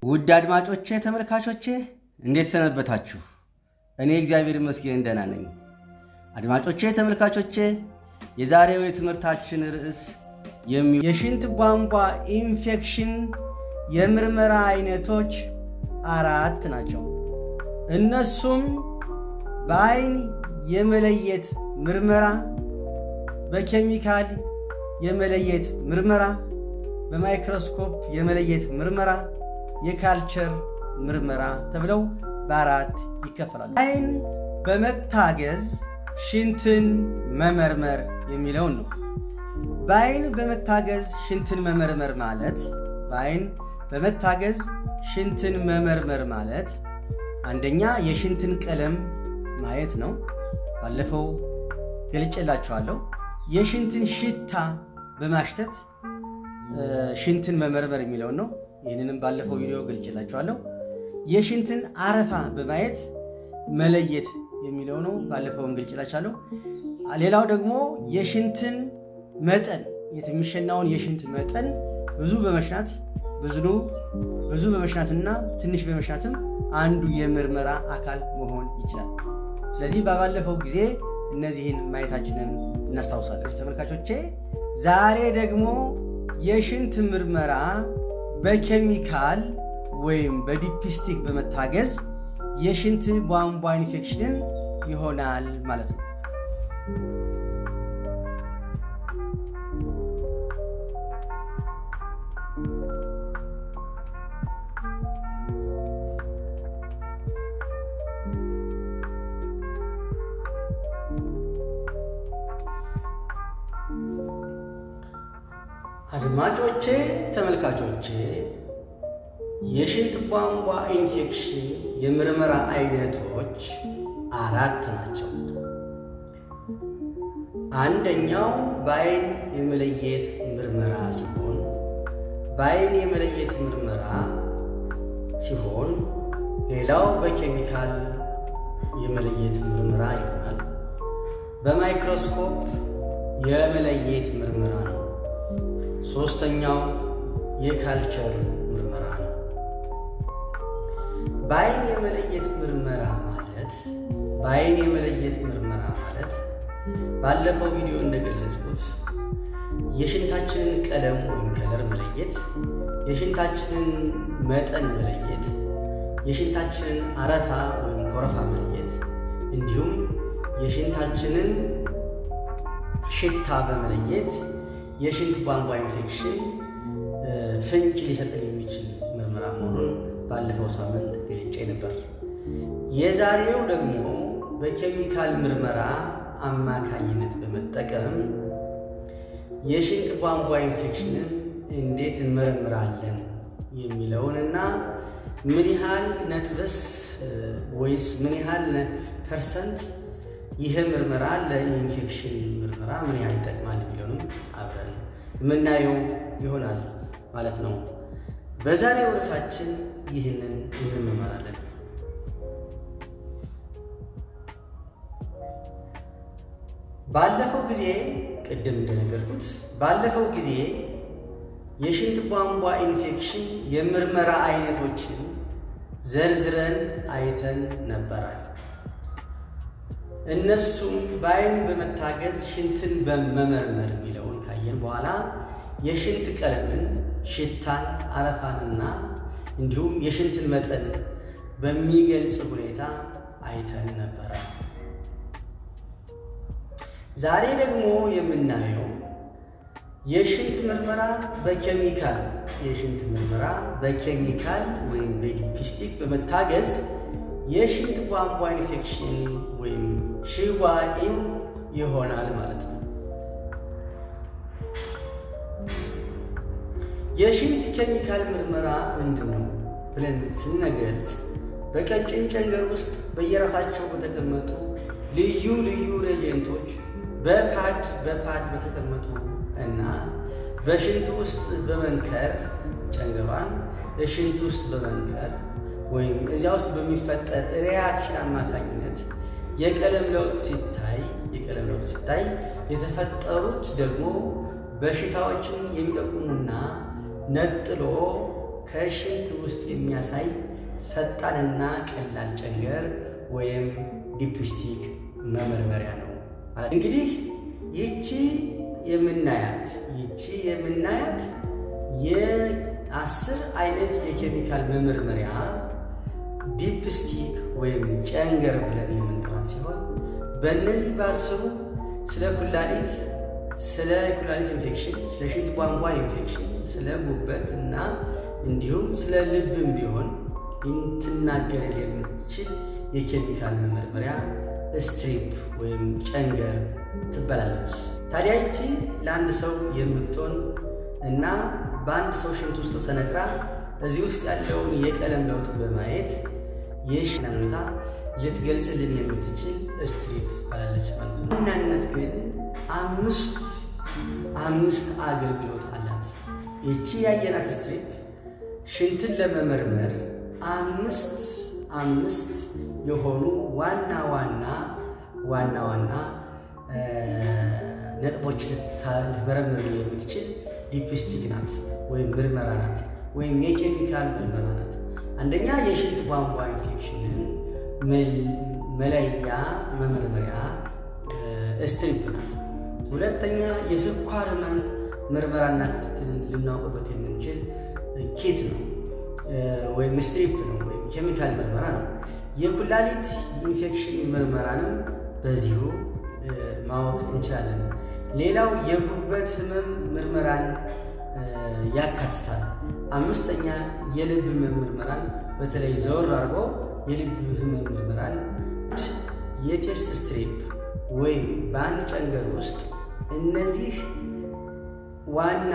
ውድ አድማጮቼ ተመልካቾቼ እንዴት ሰነበታችሁ? እኔ እግዚአብሔር ይመስገን ደህና ነኝ። አድማጮቼ ተመልካቾቼ የዛሬው የትምህርታችን ርዕስ የሽንት ቧንቧ ኢንፌክሽን የምርመራ አይነቶች 4 ናቸው። እነሱም በአይን የመለየት ምርመራ፣ በኬሚካል የመለየት ምርመራ፣ በማይክሮስኮፕ የመለየት ምርመራ፣ የካልቸር ምርመራ ተብለው በ4 ይከፈላሉ። አይን በመታገዝ ሽንትን መመርመር የሚለውን ነው። በአይን በመታገዝ ሽንትን መመርመር ማለት አንደኛ የሽንትን ቀለም ማየት ነው። ባለፈው ገልጬላችኋለሁ። የሽንትን ሽታ በማሽተት ሽንትን መመርመር የሚለውን ነው። ይህንንም ባለፈው ቪዲዮ ገልጬላችኋለሁ። የሽንትን አረፋ በማየት መለየት የሚለው ነው። ባለፈውም ገልጬላችኋለሁ። ሌላው ደግሞ የሽንትን መጠን የሚሸናውን የሽንት መጠን ብዙ በመሽናትና ትንሽ በመሽናትም አንዱ የምርመራ አካል መሆን ይችላል። ስለዚህ ባለፈው ጊዜ እነዚህን ማየታችንን እናስታውሳለን። ተመልካቾቼ ዛሬ ደግሞ የሽንት ምርመራ በኬሚካል ወይም በዲፕስቲክ በመታገዝ የሽንት ቧንቧ ኢንፌክሽንን ይሆናል ማለት ነው። አድማጮቼ ተመልካቾቼ የሽንት ቧንቧ ኢንፌክሽን የምርመራ አይነቶች 4 ናቸው። አንደኛው በአይን የመለየት ምርመራ ሲሆን ሌላው በኬሚካል የመለየት ምርመራ ይሆናል። በማይክሮስኮፕ የመለየት ምርመራ ነው። ሶስተኛው የካልቸር ምርመራ ነው። በአይን የመለየት ምርመራ ማለት ባለፈው ቪዲዮ እንደገለጽኩት የሽንታችንን ቀለም ወይም ከለር መለየት፣ የሽንታችንን መጠን መለየት፣ የሽንታችንን አረፋ ወይም ኮረፋ መለየት እንዲሁም የሽንታችንን ሽታ በመለየት የሽንት ቧንቧ ኢንፌክሽን ፍንጭ ሊሰጠን የሚችል ምርመራ መሆኑን ባለፈው ሳምንት ገልጬ ነበር። የዛሬው ደግሞ በኬሚካል ምርመራ አማካኝነት በመጠቀም የሽንት ቧንቧ ኢንፌክሽንን እንዴት እንመረምራለን የሚለውንና ምን ያህል ነጥብስ ወይስ ምን ያህል ፐርሰንት ይህ ምርመራ ለኢንፌክሽን ምርመራ ምን ያህል ይጠቅማል የሚለውንም አብረን የምናየው ይሆናል ማለት ነው። በዛሬው ርዕሳችን ይህንን እንመማራለን። ባለፈው ጊዜ የሽንት ቧንቧ ኢንፌክሽን የምርመራ አይነቶችን ዘርዝረን አይተን ነበራል። እነሱም በአይን በመታገዝ ሽንትን በመመርመር የሚለውን ካየን በኋላ የሽንት ቀለምን፣ ሽታን፣ አረፋንና እንዲሁም የሽንትን መጠን በሚገልጽ ሁኔታ አይተን ነበረ። ዛሬ ደግሞ የምናየው የሽንት ምርመራ በኬሚካል ወይም በዲፕስቲክ በመታገዝ የሽንት ቧንቧ ኢንፌክሽን ወይም ሽዋኢን ይሆናል ማለት ነው። የሽንት ኬሚካል ምርመራ ምንድን ነው ብለን ስንገልጽ በቀጭን ጨንገር ውስጥ በየራሳቸው በተቀመጡ ልዩ ሬጀንቶች በፓድ በተቀመጡ እና በሽንት ውስጥ በመንከር ጨንገሯን በሽንት ውስጥ በመንከር ወይም እዚያ ውስጥ በሚፈጠር ሪያክሽን አማካኝነት የቀለም ለውጥ ሲታይ የተፈጠሩት ደግሞ በሽታዎችን የሚጠቁሙና ነጥሎ ከሽንት ውስጥ የሚያሳይ ፈጣንና ቀላል ጨንገር ወይም ዲፕስቲክ መመርመሪያ ነው ማለት። እንግዲህ ይቺ የምናያት የ10 አይነት የኬሚካል መመርመሪያ ዲፕስቲክ ወይም ጨንገር ብለን የምንጠራት ሲሆን በእነዚህ በ10ሩ ስለ ኩላሊት ኢንፌክሽን፣ ስለ ሽንት ቧንቧ ኢንፌክሽን፣ ስለ ጉበት እና እንዲሁም ስለ ልብም ቢሆን ልትናገር የምትችል የኬሚካል መመርመሪያ ስትሪፕ ወይም ጨንገር ትባላለች። ታዲያ ይቺ ለአንድ ሰው የምትሆን እና በአንድ ሰው ሽንት ውስጥ ተነክራ እዚህ ውስጥ ያለውን የቀለም ለውጥ በማየት የሽንት ሁኔታ ልትገልጽልን የምትችል ስትሪፕ ትባላለች ማለት ነው። ዋናነት ግን አምስት አገልግሎት አላት። ይቺ ያየናት ስትሪፕ ሽንትን ለመመርመር አምስት የሆኑ ዋና ዋና ነጥቦች ልትመረምር የምትችል ዲፕስቲክ ናት ወይም ምርመራ ናት ወይም የኬሚካል ምርመራ ናት። አንደኛ የሽንት ቧንቧ ኢንፌክሽንን መለያ መመርመሪያ ስትሪፕ ናት። ሁለተኛ የስኳር ህመም ምርመራና ክትትልን ልናውቅበት የምንችል ኪት ነው ወይም ስትሪፕ ነው ወይም ኬሚካል ምርመራ ነው። የኩላሊት ኢንፌክሽን ምርመራንም በዚሁ ማወቅ እንችላለን። ሌላው የጉበት ህመም ምርመራን ያካትታል። አምስተኛ የልብ ህመም ምርመራን በተለይ ዘወር አድርጎ የልብ ህመም ምርመራን የቴስት ስትሪፕ ወይም በአንድ ጨንገር ውስጥ እነዚህ ዋና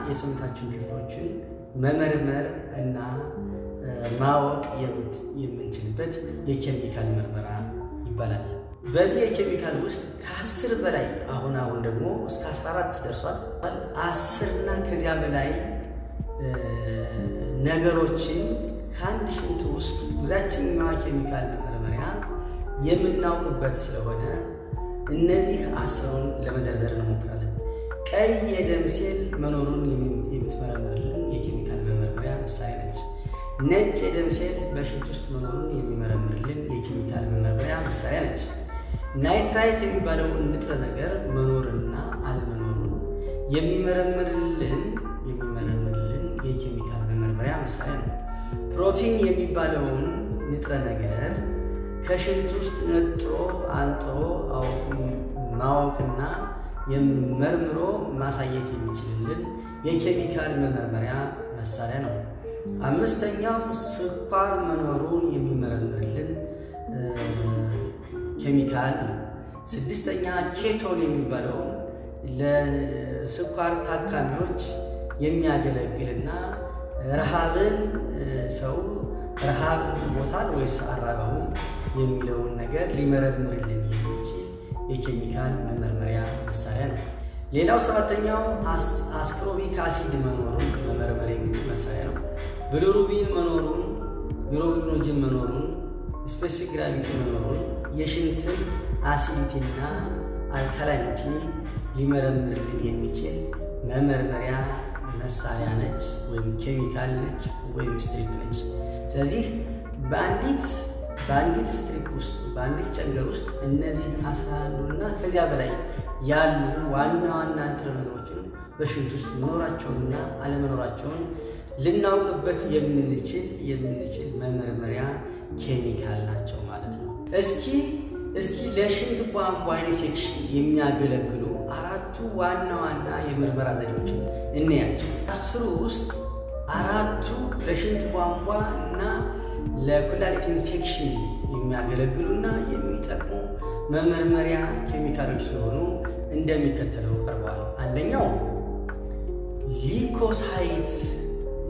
የሰውነታችን ክፍሎችን መመርመር እና ማወቅ የምንችልበት የኬሚካል ምርመራ ይባላል። በዚህ የኬሚካል ውስጥ ከ10 በላይ አሁን ደግሞ እስከ 14 ደርሷል። 10 እና ከዚያ በላይ ነገሮችን ከአንድ ሽንት ውስጥ በዛችኛዋ ኬሚካል መመርመሪያ የምናውቅበት ስለሆነ እነዚህ 10ሩን ለመዘርዘር እንሞክራለን። ቀይ የደም ሴል መኖሩን የምትመረምርልን የኬሚካል መመርመሪያ መሳሪያ ነች። ነጭ የደም ሴል በሽንት ውስጥ መኖሩን የሚመረምርልን የኬሚካል መመርመሪያ መሳሪያ ነች። ናይትራይት የሚባለውን ንጥረ ነገር መኖርና አለመኖሩን የሚመረምርልን የኬሚካል መመርመሪያ መሳሪያ ነው። ፕሮቲን የሚባለውን ንጥረ ነገር ከሽንት ውስጥ ነጥሮ አንጥሮ ማወቅና መርምሮ ማሳየት የሚችልልን የኬሚካል መመርመሪያ መሳሪያ ነው። አምስተኛው ስኳር መኖሩን የሚመረምርልን ኬሚካል ነው። 6ኛ ኬቶን የሚባለውን ለስኳር ታካሚዎች የሚያገለግልና ረሃብን ሰው ረሃብ ሞታል ወይስ አራባውም የሚለውን ነገር ሊመረምርልን የሚችል የኬሚካል መመርመሪያ መሳሪያ ነው። ሌላው 7ኛው አስኮርቢክ አሲድ መኖሩን መመርመር የሚችል መሳሪያ ነው። ብሉሩቢን መኖሩን፣ ዩሮቢኖጅን መኖሩን፣ ስፔሲፊክ ግራቪቲ መኖሩን፣ የሽንትን አሲዲቲና አልካላኒቲ ሊመረምርልን የሚችል መመርመሪያ መሳሪያ ነች ወይም ኬሚካል ነች ወይም ስትሪፕ ነች። ስለዚህ በአንዲት ስትሪፕ ውስጥ በአንዲት ጨንገር ውስጥ እነዚህ 11 እና ከዚያ በላይ ያሉ ዋና ንጥረ ነገሮችን በሽንት ውስጥ መኖራቸውንና አለመኖራቸውን ልናውቅበት የምንችል መመርመሪያ ኬሚካል ናቸው ማለት ነው። እስኪ ለሽንት ቧንቧ ኢንፌክሽን የሚያገለግሉ 4ቱ ዋና የምርመራ ዘዴዎችን እንያቸው። 10 ውስጥ 4ቱ ለሽንት ቧንቧ እና ለኩላሊት ኢንፌክሽን የሚያገለግሉና የሚጠቅሙ መመርመሪያ ኬሚካሎች ሲሆኑ እንደሚከተለው ቀርበዋል። አንደኛው ሊኮሳይት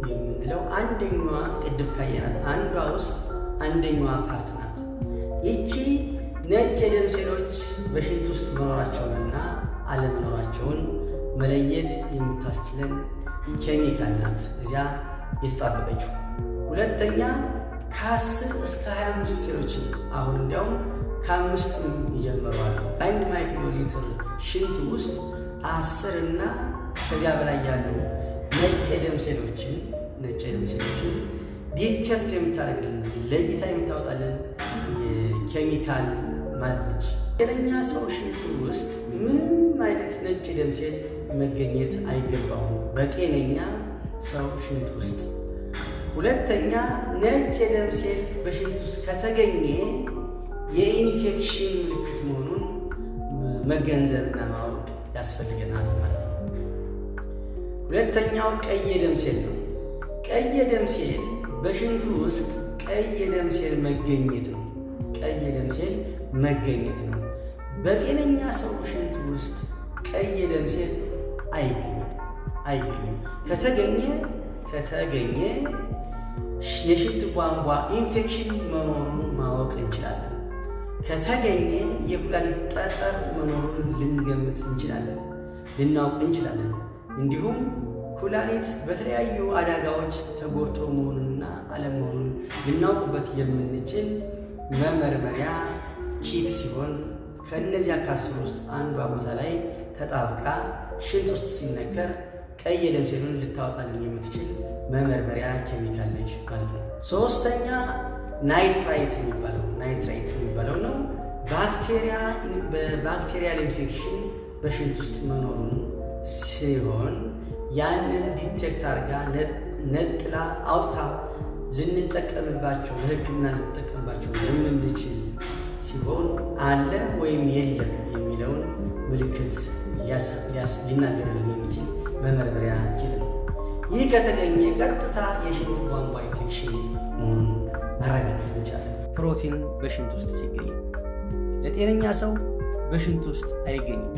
የምንለው አንደኛዋ ቅድም ካየናት አንዷ ውስጥ አንደኛዋ ፓርት ናት። ይቺ ነጭ የደም ሴሎች በሽንት ውስጥ መኖራቸውንና አለመኖራቸውን መለየት የምታስችለን ኬሚካል ናት እዚያ የተጣበቀችው። ሁለተኛ ከ10 እስከ 25 ሴሎችን አሁን እንዲያውም ከ5 ይጀምራሉ። አንድ ማይክሮ ሊትር ሽንት ውስጥ 10 እና ከዚያ በላይ ያሉ ነጭ የደም ሴሎችን ነጭ የደም ሴሎችን ዲቴክት የምታደርግልን ለይታ የምታወጣልን ኬሚካል ማለት ነች። ጤነኛ ሰው ሽንት ውስጥ ምንም አይነት ነጭ ደም ሴል መገኘት አይገባውም በጤነኛ ሰው ሽንት ውስጥ። ሁለተኛ ነጭ የደም ሴል በሽንት ውስጥ ከተገኘ የኢንፌክሽን ምልክት መሆኑን መገንዘብና ማወቅ ያስፈልገናል ማለት ነው። ሁለተኛው ቀይ የደም ሴል ነው። ቀይ የደም ሴል በሽንቱ ውስጥ ቀይ የደም ሴል መገኘት ነው። ቀይ የደም ሴል መገኘት ነው። በጤነኛ ሰው ሽንት ውስጥ ቀይ የደም ሴል አይገኝም። ከተገኘ የሽንት ቧንቧ ኢንፌክሽን መኖሩን ማወቅ እንችላለን። ከተገኘ የኩላሊት ጠጠር መኖሩን ልንገምት እንችላለን፣ ልናውቅ እንችላለን። እንዲሁም ኩላሊት በተለያዩ አደጋዎች ተጎድቶ መሆኑንና አለመሆኑን ልናውቅበት የምንችል መመርመሪያ ኪት ሲሆን ከእነዚያ ከአስሩ ውስጥ አንዷ ቦታ ላይ ተጣብቃ ሽንት ውስጥ ሲነከር ቀይ የደም ሴሉን ልታወጣልን የምትችል መመርመሪያ ኬሚካል ነች ማለት ነው። ሶስተኛ ናይትራይት የሚባለው ነው። በባክቴሪያል ኢንፌክሽን በሽንት ውስጥ መኖሩን ሲሆን ያንን ዲቴክት አድርጋ ነጥላ አውጥታ ልንጠቀምባቸው ለሕክምና ልንጠቀምባቸው የምንችል ሲሆን አለ ወይም የለም የሚለውን ምልክት ሊናገርልን የሚችል መመርመሪያ ኪት ነው። ይህ ከተገኘ ቀጥታ የሽንት ቧንቧ ኢንፌክሽን መሆኑን ማረጋገጥ እንችላለን። ፕሮቲን በሽንት ውስጥ ሲገኝ ለጤነኛ ሰው በሽንት ውስጥ አይገኝም።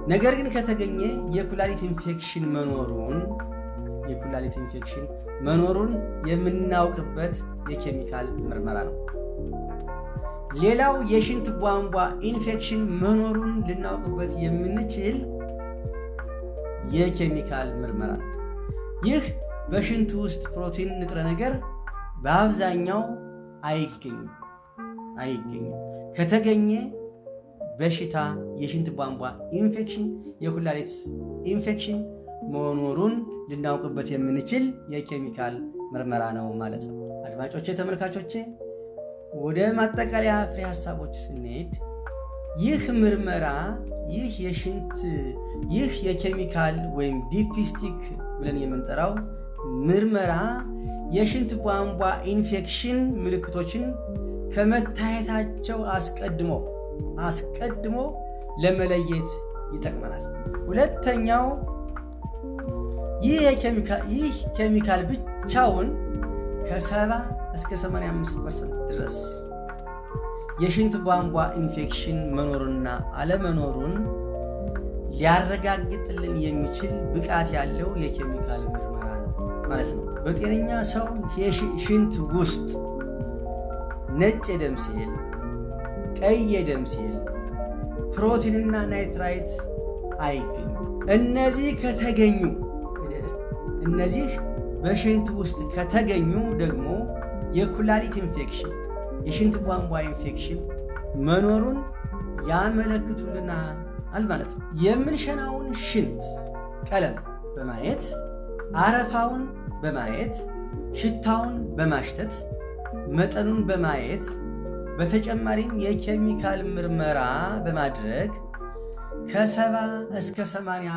ነገር ግን ከተገኘ የኩላሊት ኢንፌክሽን መኖሩን የምናውቅበት የኬሚካል ምርመራ ነው። ሌላው የሽንት ቧንቧ ኢንፌክሽን መኖሩን ልናውቅበት የምንችል የኬሚካል ምርመራ ነው። ይህ በሽንት ውስጥ ፕሮቲን ንጥረ ነገር በአብዛኛው አይገኝም። ከተገኘ በሽታ የሽንት ቧንቧ ኢንፌክሽን፣ የኩላሊት ኢንፌክሽን መኖሩን ልናውቅበት የምንችል የኬሚካል ምርመራ ነው ማለት ነው። አድማጮቼ፣ ተመልካቾቼ ወደ ማጠቃለያ ፍሬ ሀሳቦች ስንሄድ ይህ ምርመራ ይህ የኬሚካል ወይም ዲፕስቲክ ብለን የምንጠራው ምርመራ የሽንት ቧንቧ ኢንፌክሽን ምልክቶችን ከመታየታቸው አስቀድሞ ለመለየት ይጠቅመናል። ሁለተኛው ይህ ኬሚካል ብቻውን ከ70 እስከ 85% ድረስ የሽንት ቧንቧ ኢንፌክሽን መኖሩንና አለመኖሩን ሊያረጋግጥልን የሚችል ብቃት ያለው የኬሚካል ምርመራ ነው ማለት ነው። በጤነኛ ሰው ሽንት ውስጥ ነጭ የደም ሴል፣ ቀይ የደም ሴል፣ ፕሮቲንና ናይትራይት አይገኙም። እነዚህ በሽንት ውስጥ ከተገኙ ደግሞ የኩላሊት ኢንፌክሽን፣ የሽንት ቧንቧ ኢንፌክሽን መኖሩን ያመለክቱልናል ማለት ነው። የምንሸናውን ሽንት ቀለም በማየት አረፋውን በማየት ሽታውን በማሽተት መጠኑን በማየት በተጨማሪም የኬሚካል ምርመራ በማድረግ ከ70 እስከ 80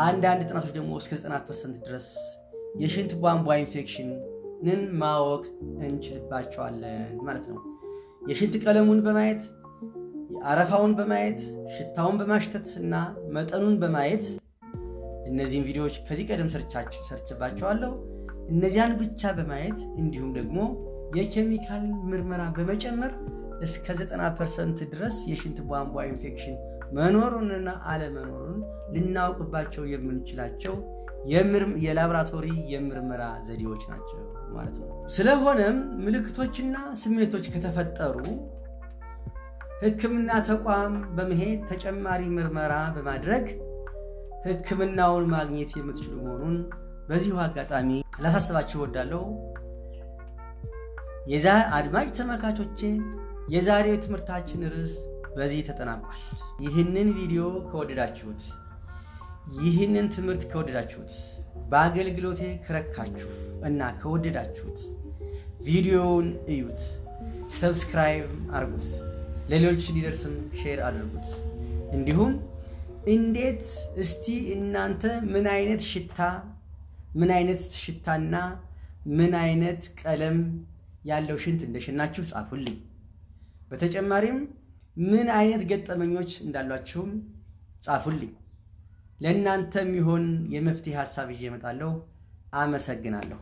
አንዳንድ ጥናቶች ደግሞ እስከ 90% ድረስ የሽንት ቧንቧ ኢንፌክሽንን ማወቅ እንችልባቸዋለን ማለት ነው። የሽንት ቀለሙን በማየት አረፋውን በማየት ሽታውን በማሽተት እና መጠኑን በማየት እነዚህን ቪዲዮዎች ከዚህ ቀደም ሰርችባቸዋለሁ። እነዚያን ብቻ በማየት እንዲሁም ደግሞ የኬሚካል ምርመራ በመጨመር እስከ 90% ድረስ የሽንት ቧንቧ ኢንፌክሽን መኖሩንና አለመኖሩን ልናውቅባቸው የምንችላቸው የላቦራቶሪ የምርመራ ዘዴዎች ናቸው ማለት ነው። ስለሆነም ምልክቶችና ስሜቶች ከተፈጠሩ ሕክምና ተቋም በመሄድ ተጨማሪ ምርመራ በማድረግ ሕክምናውን ማግኘት የምትችሉ መሆኑን በዚሁ አጋጣሚ ላሳስባችሁ እወዳለሁ። አድማጭ ተመልካቾቼ፣ የዛሬው ትምህርታችን ርዕስ በዚህ ተጠናቋል። ይህንን ቪዲዮ ከወደዳችሁት፣ ይህንን ትምህርት ከወደዳችሁት በአገልግሎቴ ከረካችሁ እና ከወደዳችሁት ቪዲዮውን እዩት፣ ሰብስክራይብ አድርጉት፣ ለሌሎች እንዲደርስም ሼር አድርጉት። እንዲሁም እንዴት እስቲ እናንተ ምን አይነት ሽታና ምን አይነት ቀለም ያለው ሽንት እንደሸናችሁ ጻፉልኝ። በተጨማሪም ምን አይነት ገጠመኞች እንዳሏችሁም ጻፉልኝ። ለእናንተም ይሆን የመፍትሄ ሐሳብ ይዤ እመጣለሁ። አመሰግናለሁ።